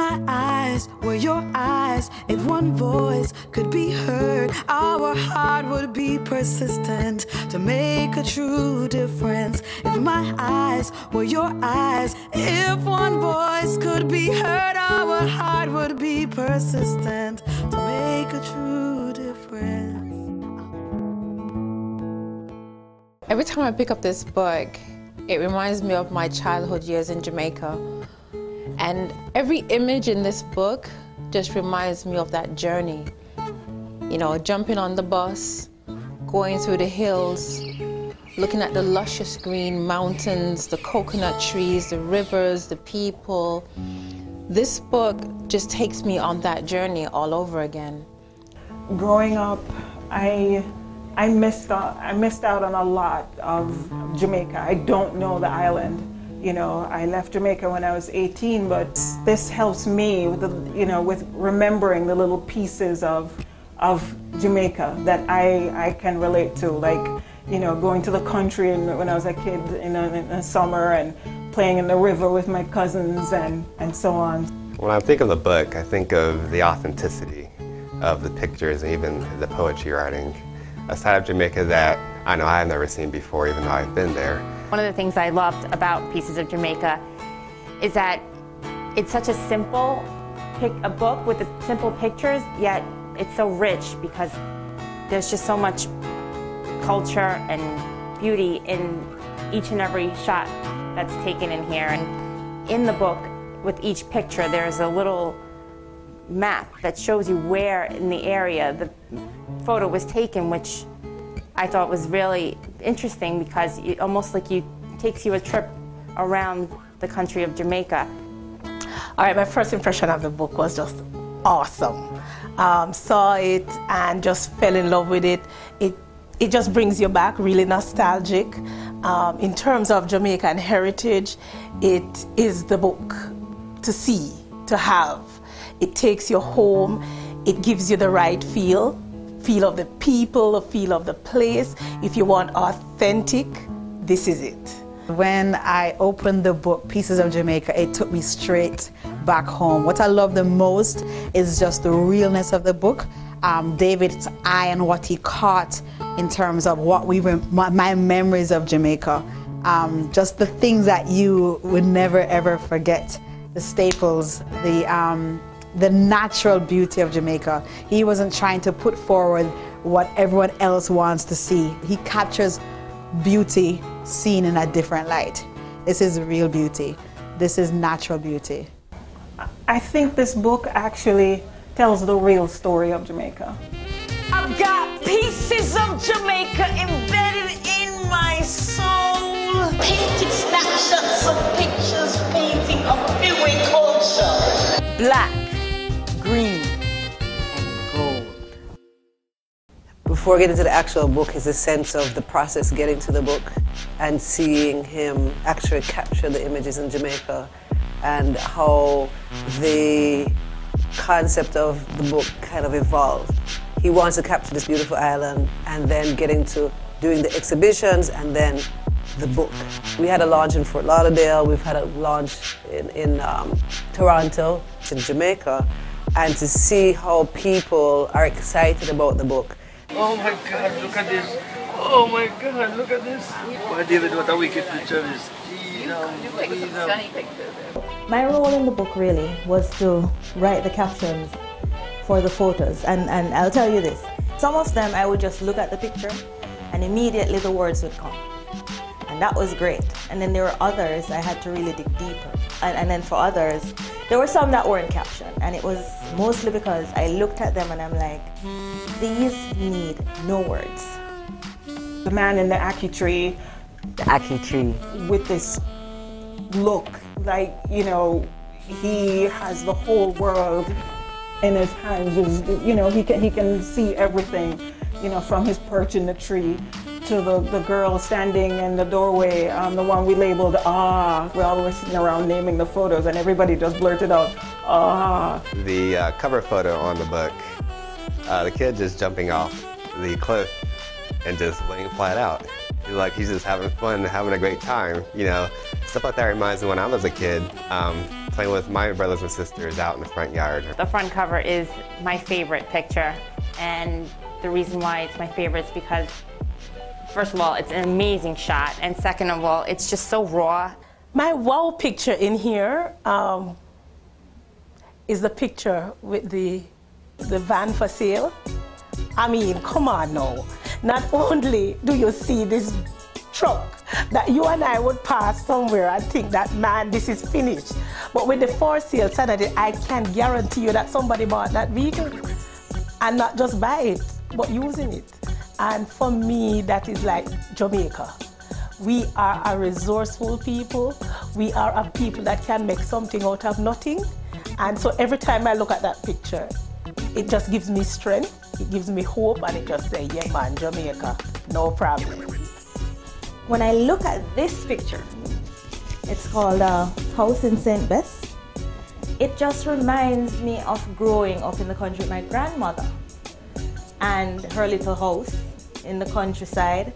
my eyes were your eyes, if one voice could be heard, our heart would be persistent to make a true difference. If my eyes were your eyes, if one voice could be heard, our heart would be persistent to make a true difference. Every time I pick up this book, it reminds me of my childhood years in Jamaica. And every image in this book just reminds me of that journey. You know, jumping on the bus, going through the hills, looking at the luscious green mountains, the coconut trees, the rivers, the people. This book just takes me on that journey all over again. Growing up, I missed out on a lot of Jamaica. I don't know the island. You know, I left Jamaica when I was 18, but this helps me with, with remembering the little pieces of Jamaica that I can relate to, like, you know, going to the country and when I was a kid in the summer and playing in the river with my cousins and so on. When I think of the book, I think of the authenticity of the pictures and even the poetry writing. A side of Jamaica that I know I've never seen before, even though I've been there. One of the things I loved about Pieces of Jamaica is that it's such a simple a book with the simple pictures, yet it's so rich because there's just so much culture and beauty in each and every shot that's taken in here. And in the book, with each picture, there's a little map that shows you where in the area the photo was taken, which I thought was really interesting because it almost like takes you a trip around the country of Jamaica. All right, my first impression of the book was just awesome. Saw it and just fell in love with it. It just brings you back, really nostalgic. In terms of Jamaican heritage, it is the book to see, to have. It takes you home. It gives you the right feel of the people, the feel of the place. If you want authentic, this is it. When I opened the book, Pieces of Jamaica, it took me straight back home. What I love the most is just the realness of the book. David's eye and what he caught in terms of what my memories of Jamaica. Just the things that you would never ever forget. The staples, the natural beauty of Jamaica. He wasn't trying to put forward what everyone else wants to see. He captures beauty seen in a different light. This is real beauty. This is natural beauty. I think this book actually tells the real story of Jamaica. I've got pieces of Jamaica embedded in my soul. Painted snapshots of pictures, painting of viewing culture. Black, green, and gold. Before getting to the actual book is a sense of the process getting to the book and seeing him actually capture the images in Jamaica and how the concept of the book kind of evolved. He wants to capture this beautiful island and then getting to doing the exhibitions and then the book. We had a launch in Fort Lauderdale, we've had a launch in Toronto, in Jamaica, and to see how people are excited about the book. Oh my God, look at this. Oh my God, look at this. Oh, David, what a wicked picture is. My role in the book really was to write the captions for the photos, and I'll tell you this. Some of them I would just look at the picture and immediately the words would come. And that was great. And then there were others I had to really dig deeper. And then for others, there were some that weren't captioned, and it was mostly because I looked at them and I'm like, these need no words. The man in the ackee tree. The ackee tree. With this look, like, you know, he has the whole world in his hands. You know, he can see everything, you know, from his perch in the tree to the girl standing in the doorway, the one we labeled Ah. We all were sitting around naming the photos and everybody just blurted out, Ah. The cover photo on the book, the kid just jumping off the cliff and just laying flat out. Like he's just having fun, having a great time, you know. Stuff like that reminds me when I was a kid, playing with my brothers and sisters out in the front yard. The front cover is my favorite picture, and the reason why it's my favorite is because, first of all, it's an amazing shot, and second of all, it's just so raw. My wow picture in here is the picture with the van for sale. I mean, come on now. Not only do you see this truck that you and I would pass somewhere and think that, man, this is finished. But with the for sale sign, I can guarantee you that somebody bought that vehicle and not just buy it, but using it. And for me, that is like Jamaica. We are a resourceful people. We are a people that can make something out of nothing. And so every time I look at that picture, it just gives me strength, it gives me hope, and it just says, yeah man, Jamaica, no problem. When I look at this picture, it's called House in St. Bess. It just reminds me of growing up in the country with my grandmother and her little house in the countryside.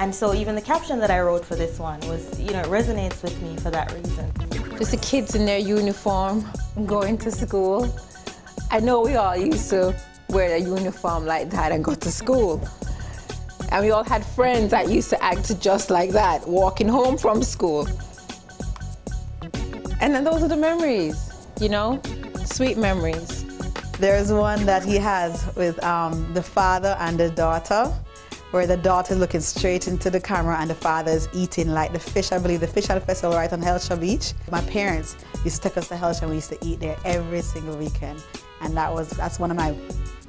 And so even the caption that I wrote for this one was, you know, it resonates with me for that reason. Just the kids in their uniform going to school. I know we all used to wear a uniform like that and go to school. And we all had friends that used to act just like that, walking home from school. And then those are the memories, you know, sweet memories. There's one that he has with the father and the daughter, where the daughter is looking straight into the camera and the father is eating like the fish, I believe, the fish at the festival right on Hellshire Beach. My parents used to take us to Hellshire and we used to eat there every single weekend. And that's one of my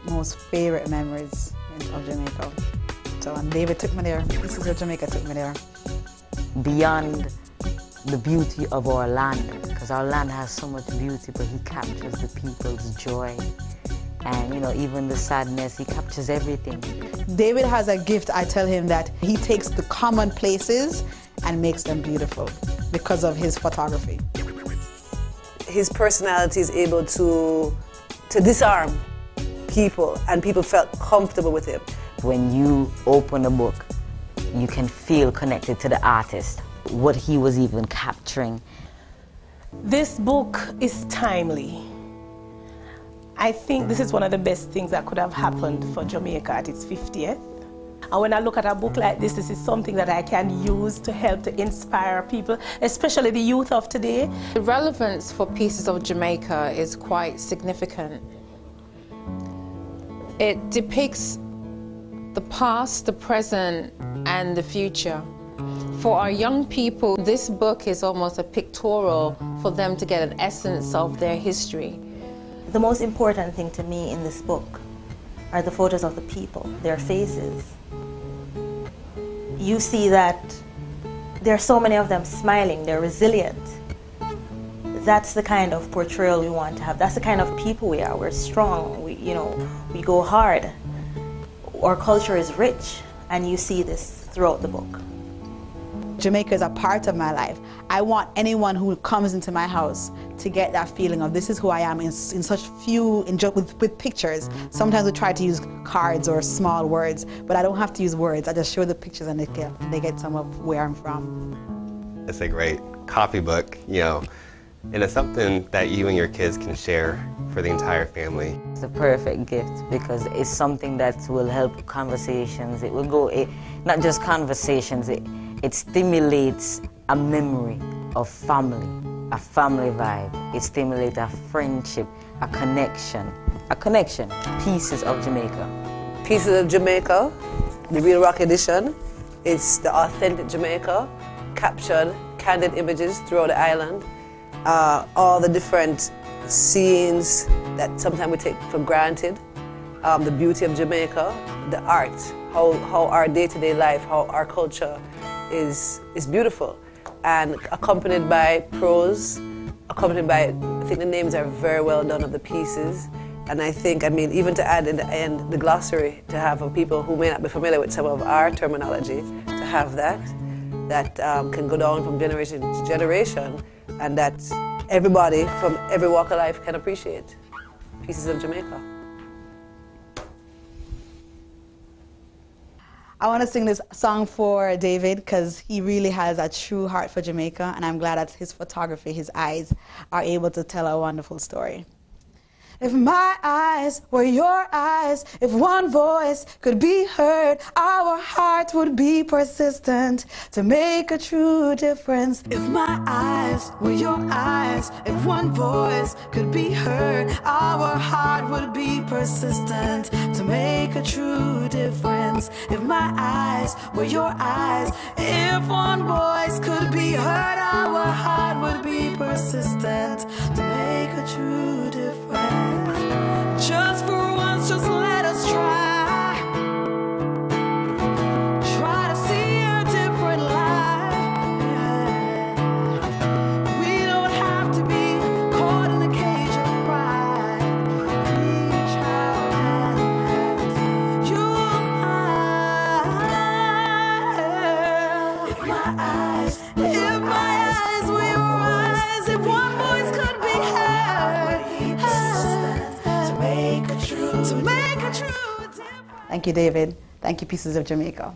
most favorite memories of Jamaica. So when David took me there, Pieces of Jamaica took me there. Beyond the beauty of our land, because our land has so much beauty, but he captures the people's joy. And you know, even the sadness, he captures everything. David has a gift, I tell him, that he takes the common places and makes them beautiful because of his photography. His personality is able to disarm people, and people felt comfortable with him. When you open a book, you can feel connected to the artist, what he was even capturing. This book is timely. I think this is one of the best things that could have happened for Jamaica at its 50th. And when I look at a book like this is something that I can use to help to inspire people, especially the youth of today. The relevance for Pieces of Jamaica is quite significant. It depicts the past, the present, and the future. For our young people, this book is almost a pictorial for them to get an essence of their history. The most important thing to me in this book are the photos of the people, their faces. You see that there are so many of them smiling, they're resilient. That's the kind of portrayal we want to have. That's the kind of people we are. We're strong, we go hard. Our culture is rich, and you see this throughout the book. Jamaica is a part of my life. I want anyone who comes into my house to get that feeling of this is who I am in such few, with pictures. Sometimes we try to use cards or small words, but I don't have to use words. I just show the pictures and they get some of where I'm from. It's a great copybook, you know, and it's something that you and your kids can share for the entire family. It's a perfect gift because it's something that will help conversations. It will go, not just conversations, it stimulates a memory of family, a family vibe. It stimulates a friendship, a connection. Pieces of Jamaica. Pieces of Jamaica, the Real Rock edition. It's the authentic Jamaica, captured candid images throughout the island. All the different scenes that sometimes we take for granted. The beauty of Jamaica, the art, how our day-to-day life, how our culture is beautiful, and accompanied by prose, accompanied by, I think the names are very well done of the pieces, and I mean, even to add in the end the glossary, to have for people who may not be familiar with some of our terminology, to have that can go down from generation to generation, and that everybody from every walk of life can appreciate. Pieces of Jamaica. I want to sing this song for David because he really has a true heart for Jamaica, and I'm glad that his photography, his eyes, are able to tell a wonderful story. If my eyes were your eyes, if one voice could be heard, our heart would be persistent to make a true difference. If my eyes were your eyes, if one voice could be heard, our heart would be persistent to make a true difference. If my eyes were your eyes, if one voice could be heard, our heart would be persistent to make a true difference. Just for once, just let us try. Try to see a different life. Yeah. We don't have to be caught in a cage of pride. Reach out and ask, you're mine. If my eyes were your eyes, if one voice could be heard, to make a true difference. Thank you, David. Thank you, Pieces of Jamaica.